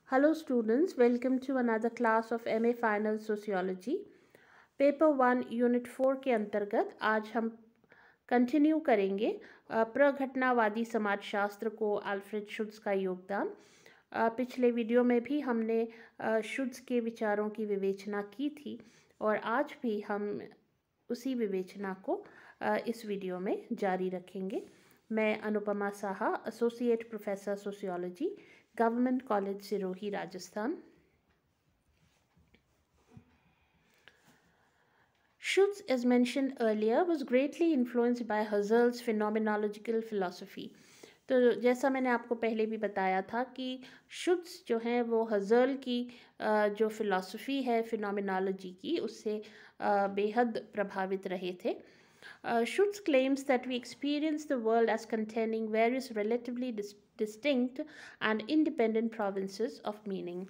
Hello students, welcome to another class of MA Final Sociology. Paper 1 unit 4 के अंतर्गत आज हम कंटिन्यू करेंगे प्रघटनावादी समाजशास्त्र को अल्फ्रेड शुट्ज़ का योगदान। पिछले वीडियो में भी हमने शुट्ज़ के विचारों की विवेचना की थी और आज भी हम उसी विवेचना को इस वीडियो में जारी रखेंगे। मैं Anupama Saha, associate professor sociology, government college Sirohi, Rajasthan. Schutz, as mentioned earlier, was greatly influenced by Husserl's phenomenological philosophy. तो जैसा मैंने आपको पहले भी बताया था कि शुट्ज़ जो हैं वो हज़र्ल की जो फ़िलॉसफ़ी है फिनोमिनोलॉजी की, उससे बेहद प्रभावित रहे थे। Schutz claims that we experience the world as containing various relatively distinct and independent provinces of meaning.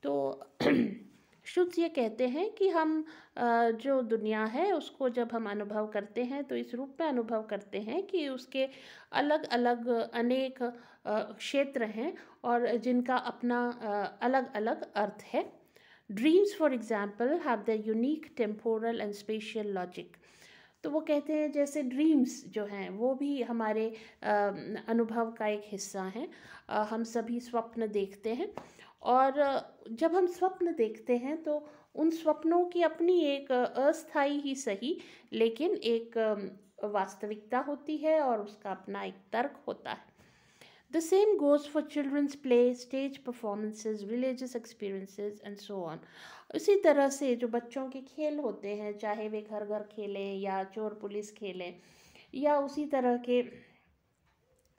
तो शुट्ज़ ये कहते हैं कि हम जो दुनिया है उसको जब हम अनुभव करते हैं तो इस रूप में अनुभव करते हैं कि उसके अलग अलग अनेक क्षेत्र हैं और जिनका अपना अलग अलग अर्थ है। Dreams for example have the unique temporal and spatial logic. तो वो कहते हैं जैसे ड्रीम्स जो हैं वो भी हमारे अनुभव का एक हिस्सा हैं। हम सभी स्वप्न देखते हैं और जब हम स्वप्न देखते हैं तो उन स्वप्नों की अपनी एक अस्थाई ही सही लेकिन एक वास्तविकता होती है और उसका अपना एक तर्क होता है। The same goes for children's play, stage performances, religious experiences and so on. इसी तरह से जो बच्चों के खेल होते हैं, चाहे वे घर घर खेलें या चोर पुलिस खेलें या उसी तरह के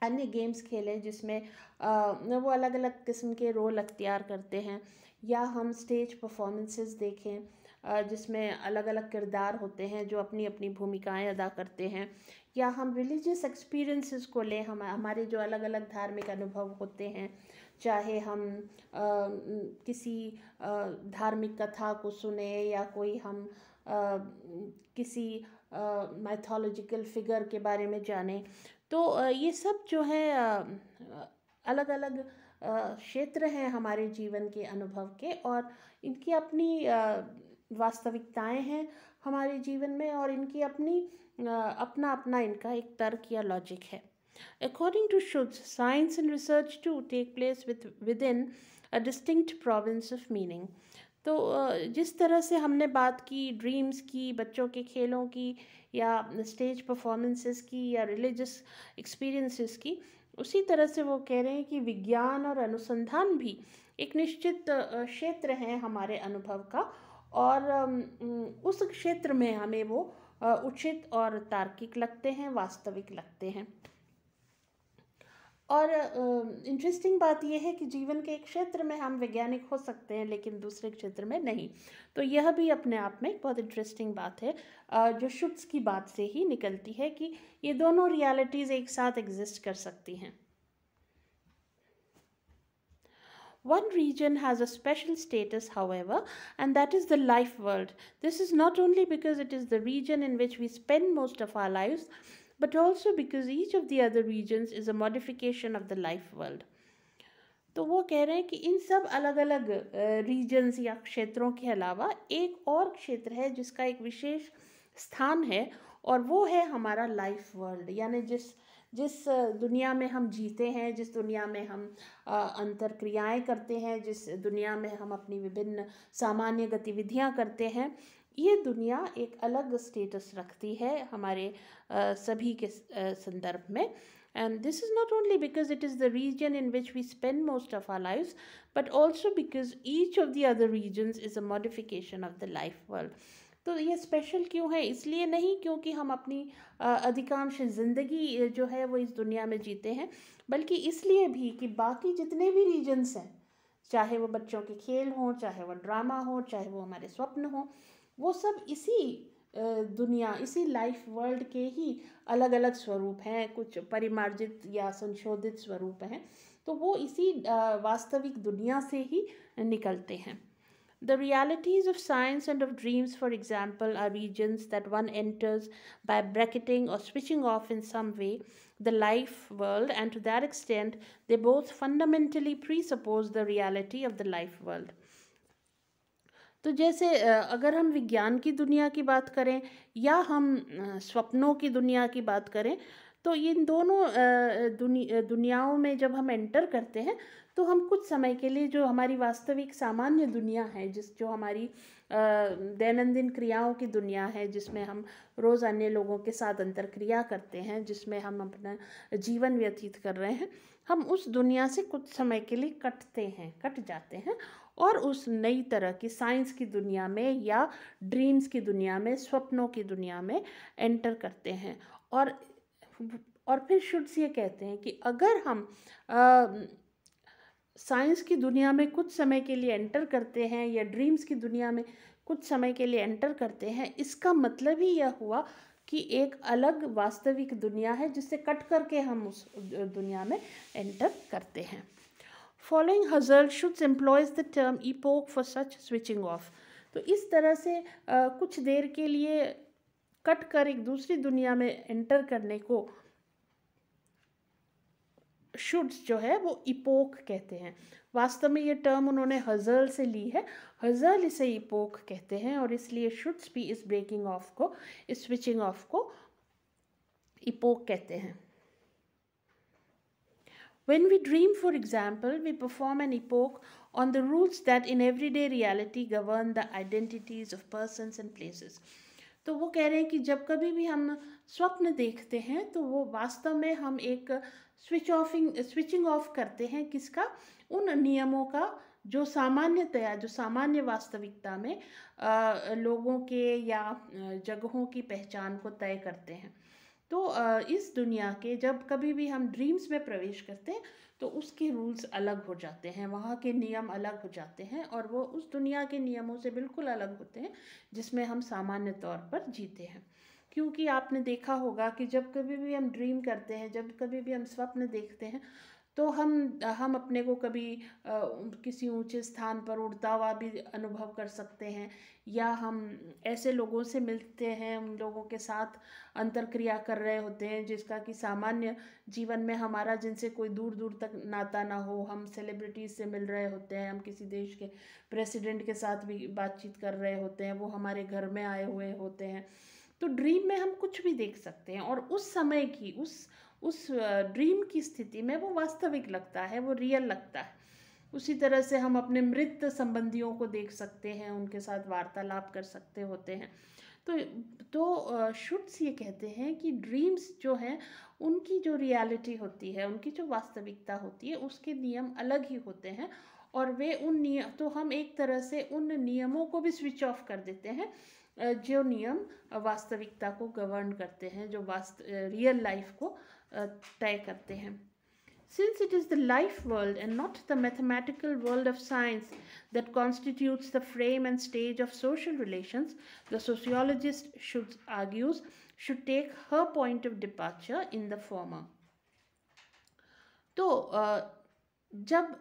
अन्य गेम्स खेलें जिसमें वो अलग अलग किस्म के रोल अख्तियार करते हैं, या हम स्टेज परफॉर्मेंसेस देखें जिसमें अलग अलग किरदार होते हैं जो अपनी अपनी भूमिकाएं अदा करते हैं, या हम रिलीजियस एक्सपीरियंसेस को लें, हमारे जो अलग अलग धार्मिक अनुभव होते हैं, चाहे हम किसी धार्मिक कथा को सुने या कोई हम किसी माइथोलॉजिकल फिगर के बारे में जानें। तो ये सब जो है अलग अलग क्षेत्र हैं हमारे जीवन के अनुभव के और इनकी अपनी वास्तविकताएं हैं हमारे जीवन में और इनकी अपनी अपना अपना इनका एक तर्क या लॉजिक है। According to Schutz, science and research too take place within a distinct province of meaning. तो जिस तरह से हमने बात की ड्रीम्स की, बच्चों के खेलों की या स्टेज परफॉर्मेंसेस की या रिलीजियस एक्सपीरियंसेस की, उसी तरह से वो कह रहे हैं कि विज्ञान और अनुसंधान भी एक निश्चित क्षेत्र है हमारे अनुभव का और उस क्षेत्र में हमें वो उचित और तार्किक लगते हैं, वास्तविक लगते हैं। और इंटरेस्टिंग बात यह है कि जीवन के एक क्षेत्र में हम वैज्ञानिक हो सकते हैं लेकिन दूसरे क्षेत्र में नहीं। तो यह भी अपने आप में बहुत इंटरेस्टिंग बात है जो शुट्ज़ की बात से ही निकलती है कि ये दोनों रियलिटीज़ एक साथ एग्जिस्ट कर सकती हैं। One region has a special status, however, and that is the life world. This is not only because it is the region in which we spend most of our lives, but also because each of the other regions is a modification of the life world. तो वो कह रहे हैं कि इन सब अलग अलग regions या क्षेत्रों के अलावा एक और क्षेत्र है जिसका एक विशेष स्थान है और वो है हमारा लाइफ वर्ल्ड, यानी जिस दुनिया में हम जीते हैं, जिस दुनिया में हम अंतर्क्रियाएं करते हैं, जिस दुनिया में हम अपनी विभिन्न सामान्य गतिविधियां करते हैं, ये दुनिया एक अलग स्टेटस रखती है हमारे सभी के संदर्भ में। And this is not only because it is the region in which we spend most of our lives, but also because each of the other regions is a modification of the life world. तो ये special क्यों है? इसलिए नहीं क्योंकि हम अपनी अधिकांश ज़िंदगी जो है वो इस दुनिया में जीते हैं, बल्कि इसलिए भी कि बाकी जितने भी रीजन्स हैं, चाहे वो बच्चों के खेल हों, चाहे वो ड्रामा हो, चाहे वो हमारे स्वप्न हों, वो सब इसी दुनिया, इसी लाइफ वर्ल्ड के ही अलग अलग स्वरूप हैं, कुछ परिमार्जित या संशोधित स्वरूप हैं, तो वो इसी वास्तविक दुनिया से ही निकलते हैं। The realities of science and of dreams, for example, are regions that one enters by bracketing or switching off in some way the life world, and to that extent, they both fundamentally presuppose the reality of the life world. तो जैसे अगर हम विज्ञान की दुनिया की बात करें या हम स्वप्नों की दुनिया की बात करें, तो इन दोनों दुनियाओं में जब हम एंटर करते हैं तो हम कुछ समय के लिए जो हमारी वास्तविक सामान्य दुनिया है, जो हमारी दैनंदिन क्रियाओं की दुनिया है, जिसमें हम रोज़ अन्य लोगों के साथ अंतरक्रिया करते हैं, जिसमें हम अपना जीवन व्यतीत कर रहे हैं, हम उस दुनिया से कुछ समय के लिए कट जाते हैं और उस नई तरह की साइंस की दुनिया में या ड्रीम्स की दुनिया में, स्वप्नों की दुनिया में एंटर करते हैं। और फिर शुड्स ये कहते हैं कि अगर हम साइंस की दुनिया में कुछ समय के लिए एंटर करते हैं या ड्रीम्स की दुनिया में कुछ समय के लिए एंटर करते हैं, इसका मतलब ही यह हुआ कि एक अलग वास्तविक दुनिया है जिससे कट करके हम उस दुनिया में एंटर करते हैं। Following Husserl, Schutz employs the term epoch for such switching off. तो इस तरह से कुछ देर के लिए कट कर एक दूसरी दुनिया में एंटर करने को शुड्स जो है वो इपोक कहते हैं। वास्तव में ये टर्म उन्होंने हजर्ल से ली है, हजर्ल इसे इपोक कहते हैं और इसलिए शुड्स भी इस ब्रेकिंग ऑफ को, इस स्विचिंग ऑफ को इपोक कहते हैं। When we dream, for example, we perform an epoch on the rules that in everyday reality govern the identities of persons and places. तो वो कह रहे हैं कि जब कभी भी हम स्वप्न देखते हैं तो वो वास्तव में हम एक स्विचिंग ऑफ करते हैं किसका, उन नियमों का जो सामान्यतया, जो सामान्य वास्तविकता में लोगों के या जगहों की पहचान को तय करते हैं। तो इस दुनिया के जब कभी भी हम ड्रीम्स में प्रवेश करते हैं तो उसके रूल्स अलग हो जाते हैं, वहाँ के नियम अलग हो जाते हैं और वो उस दुनिया के नियमों से बिल्कुल अलग होते हैं जिसमें हम सामान्य तौर पर जीते हैं। क्योंकि आपने देखा होगा कि जब कभी भी हम ड्रीम करते हैं, जब कभी भी हम स्वप्न देखते हैं, तो हम अपने को कभी किसी ऊंचे स्थान पर उड़ता हुआ भी अनुभव कर सकते हैं, या हम ऐसे लोगों से मिलते हैं, उन लोगों के साथ अंतरक्रिया कर रहे होते हैं जिसका कि सामान्य जीवन में हमारा जिनसे कोई दूर दूर तक नाता ना हो। हम सेलिब्रिटीज़ से मिल रहे होते हैं, हम किसी देश के प्रेसिडेंट के साथ भी बातचीत कर रहे होते हैं, वो हमारे घर में आए हुए होते हैं। तो ड्रीम में हम कुछ भी देख सकते हैं और उस समय की उस ड्रीम की स्थिति में वो वास्तविक लगता है, वो रियल लगता है। उसी तरह से हम अपने मृत संबंधियों को देख सकते हैं, उनके साथ वार्तालाप कर सकते होते हैं। तो शुड्स ये कहते हैं कि ड्रीम्स जो हैं उनकी जो रियलिटी होती है, उनकी जो वास्तविकता होती है, उसके नियम अलग ही होते हैं और वे उन नियम, तो हम एक तरह से उन नियमों को भी स्विच ऑफ कर देते हैं जो नियम वास्तविकता को गवर्न करते हैं, जो रियल लाइफ को तय करते हैं। Since it is the life world and not the mathematical world of science that constitutes the frame and stage of social relations, the sociologist should take her point of departure in the former. तो जब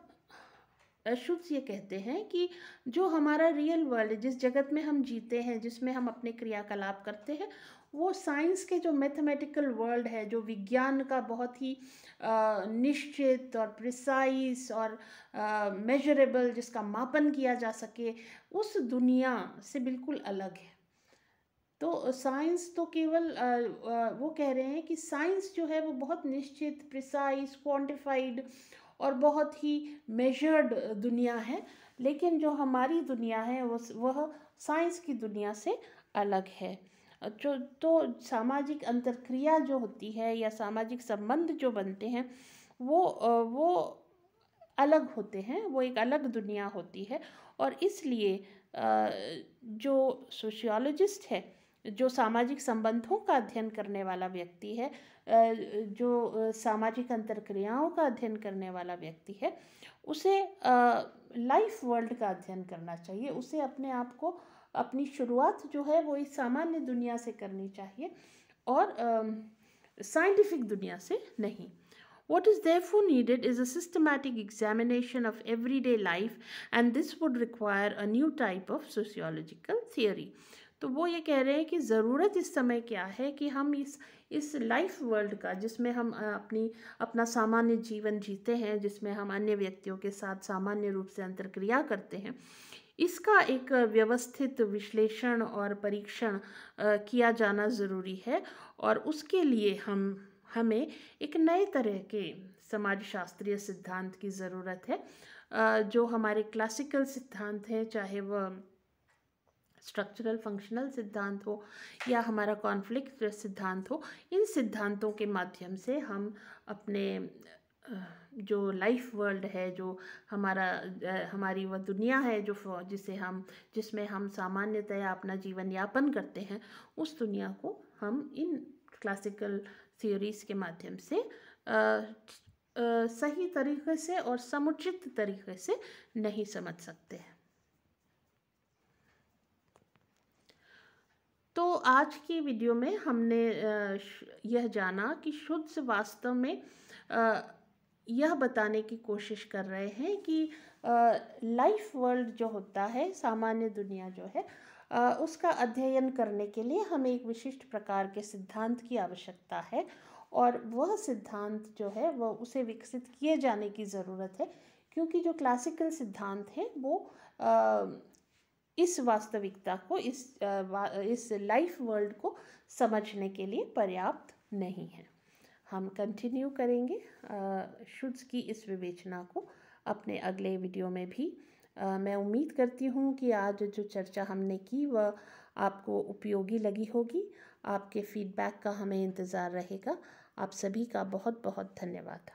शुड्स ये कहते हैं कि जो हमारा real world है, जिस जगत में हम जीते हैं, जिसमें हम अपने क्रियाकलाप करते हैं, वो साइंस के जो मैथमेटिकल वर्ल्ड है, जो विज्ञान का बहुत ही निश्चित और प्रिसाइज और मेजरेबल, जिसका मापन किया जा सके, उस दुनिया से बिल्कुल अलग है। तो साइंस तो केवल वो कह रहे हैं कि साइंस जो है वो बहुत निश्चित, प्रिसाइज, क्वांटिफाइड और बहुत ही मेजर्ड दुनिया है, लेकिन जो हमारी दुनिया है वह साइंस की दुनिया से अलग है। तो सामाजिक अंतरक्रिया जो होती है या सामाजिक संबंध जो बनते हैं वो अलग होते हैं, वो एक अलग दुनिया होती है। और इसलिए जो सोशियोलॉजिस्ट है, जो सामाजिक संबंधों का अध्ययन करने वाला व्यक्ति है, जो सामाजिक अंतरक्रियाओं का अध्ययन करने वाला व्यक्ति है, उसे लाइफ वर्ल्ड का अध्ययन करना चाहिए। उसे अपने आप को, अपनी शुरुआत जो है वो इस सामान्य दुनिया से करनी चाहिए और साइंटिफिक दुनिया से नहीं। What is therefore needed is a systematic examination of everyday life, and this would require a new type of sociological theory. तो वो ये कह रहे हैं कि ज़रूरत इस समय क्या है कि हम इस लाइफ वर्ल्ड का, जिसमें हम अपना सामान्य जीवन जीते हैं, जिसमें हम अन्य व्यक्तियों के साथ सामान्य रूप से अंतर्क्रिया करते हैं, इसका एक व्यवस्थित विश्लेषण और परीक्षण किया जाना ज़रूरी है। और उसके लिए हमें एक नए तरह के समाजशास्त्रीय सिद्धांत की ज़रूरत है। जो हमारे क्लासिकल सिद्धांत हैं, चाहे वह स्ट्रक्चरल फंक्शनल सिद्धांत हो या हमारा कॉन्फ्लिक्ट सिद्धांत हो, इन सिद्धांतों के माध्यम से हम अपने जो लाइफ वर्ल्ड है, जो हमारी वह दुनिया है जिसमें हम सामान्यतया अपना जीवन यापन करते हैं, उस दुनिया को हम इन क्लासिकल थ्योरीज के माध्यम से सही तरीके से और समुचित तरीके से नहीं समझ सकते हैं। तो आज की वीडियो में हमने यह जाना कि शुद्स वास्तव में यह बताने की कोशिश कर रहे हैं कि लाइफ वर्ल्ड जो होता है, सामान्य दुनिया जो है, उसका अध्ययन करने के लिए हमें एक विशिष्ट प्रकार के सिद्धांत की आवश्यकता है, और वह सिद्धांत जो है वह उसे विकसित किए जाने की ज़रूरत है, क्योंकि जो क्लासिकल सिद्धांत हैं वो इस वास्तविकता को, इस लाइफ वर्ल्ड को समझने के लिए पर्याप्त नहीं है। हम कंटिन्यू करेंगे शुद्स की इस विवेचना को अपने अगले वीडियो में भी। मैं उम्मीद करती हूँ कि आज जो चर्चा हमने की वह आपको उपयोगी लगी होगी। आपके फीडबैक का हमें इंतज़ार रहेगा। आप सभी का बहुत बहुत धन्यवाद।